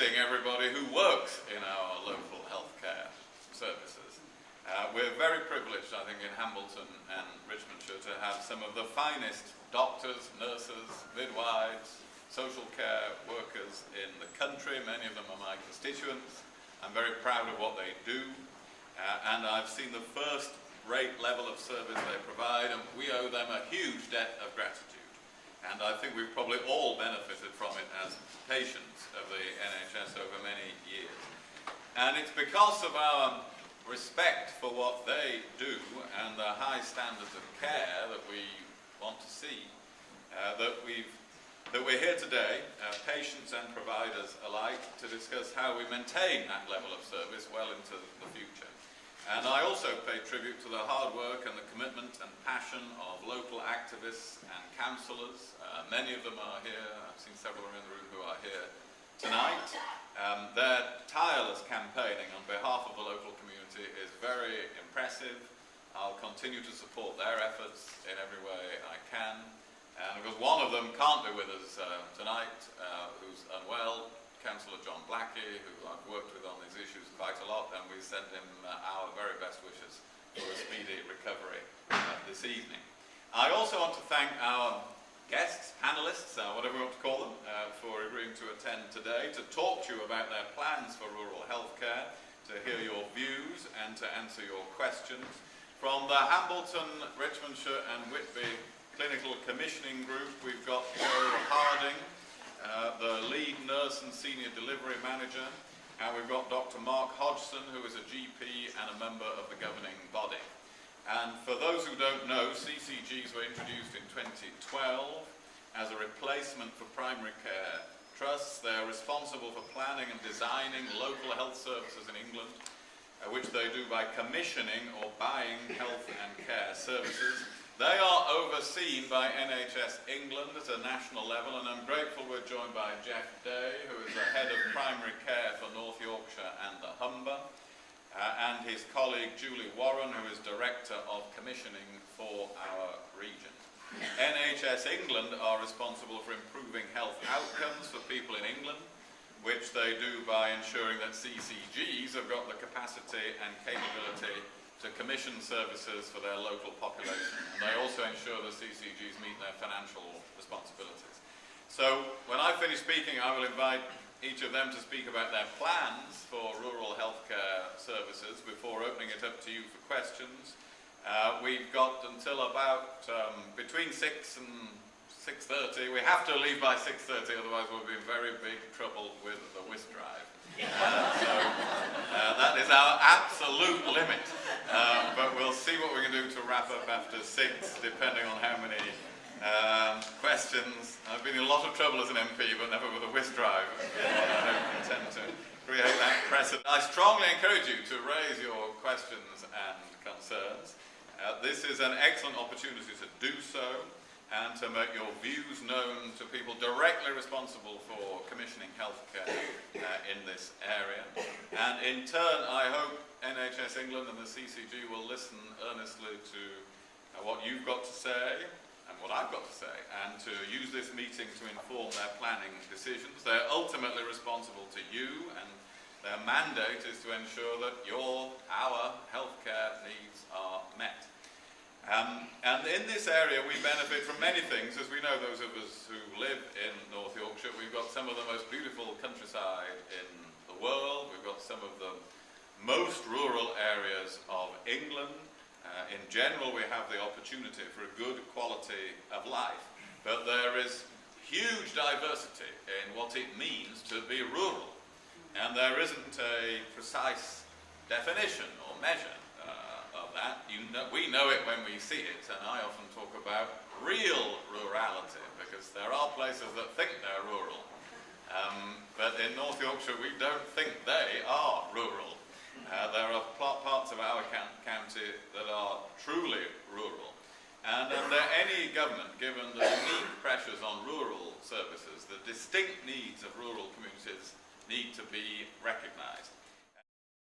greeting everybody who works in our local healthcare services. We're very privileged, I think, in Hambleton and Richmondshire to have some of the finest doctors, nurses, midwives, social care workers in the country. Many of them are my constituents. I'm very proud of what they do, and I've seen the first-rate level of service they provide, and we owe them a huge debt of gratitude. And I think we've probably all benefited from it as patients of the NHS over many years. And it's because of our respect for what they do and the high standards of care that we want to see that we're here today, patients and providers alike, to discuss how we maintain that level of service well into the future. And I also pay tribute to the hard work and the commitment and passion of local activists and councillors. Many of them are here. I've seen several in the room who are here tonight. Their tireless campaigning on behalf of the local community is very impressive. I'll continue to support their efforts in every way I can. And because one of them can't be with us tonight, who's unwell, Councillor John Blackie, who I've worked with on these issues quite a lot, and we send him our very best wishes for a speedy recovery this evening. I also want to thank our guests, panellists, whatever we want to call them, for agreeing to attend today to talk to you about their plans for rural healthcare, to hear your views and to answer your questions. From the Hambleton, Richmondshire and Whitby Clinical Commissioning Group, we've got Joe Harding, the lead nurse and senior delivery manager, and we've got Dr. Mark Hodgson, who is a GP and a member of the governing body. And for those who don't know, CCGs were introduced in 2012 as a replacement for primary care trusts. They're responsible for planning and designing local health services in England, which they do by commissioning or buying health and care services. They are overseen by NHS England at a national level, and I'm grateful we're joined by Jeff Day, who is the head of primary care for North Yorkshire and the Humber, and his colleague Julie Warren, who is Director of Commissioning for our region. NHS England are responsible for improving health outcomes for people in England, which they do by ensuring that CCGs have got the capacity and capability to commission services for their local population. And they also ensure that CCGs meet their financial responsibilities. So when I finish speaking, I will invite each of them to speak about their plans for rural healthcare services before opening it up to you for questions. We've got until about between 6 and 6:30. We have to leave by 6:30, otherwise we'll be in very big trouble with the whisk drive. So that is our absolute limit. But we'll see what we can do to wrap up after 6, depending on how many questions. I've been in a lot of trouble as an MP, but never with a whisk drive. I don't intend to create that precedent. I strongly encourage you to raise your questions and concerns. This is an excellent opportunity to do so, and to make your views known to people directly responsible for commissioning healthcare in this area. And in turn, I hope NHS England and the CCG will listen earnestly to what you've got to say and what I've got to say, and to use this meeting to inform their planning decisions. They're ultimately responsible to you, and their mandate is to ensure that our healthcare needs are met. And in this area we benefit from many things. As we know, those of us who live in North Yorkshire, we've got some of the most beautiful countryside in the world. We've got some of the most rural areas of England. In general, we have the opportunity for a good quality of life. But there is huge diversity in what it means to be rural. And there isn't a precise definition or measure of that. We know it when we see it, and I often talk about real rurality, because there are places that think they're rural, but in North Yorkshire we don't think they are rural. There are parts of our county that are truly rural, and under any government, given the unique pressures on rural services, the distinct needs of rural communities need to be recognised.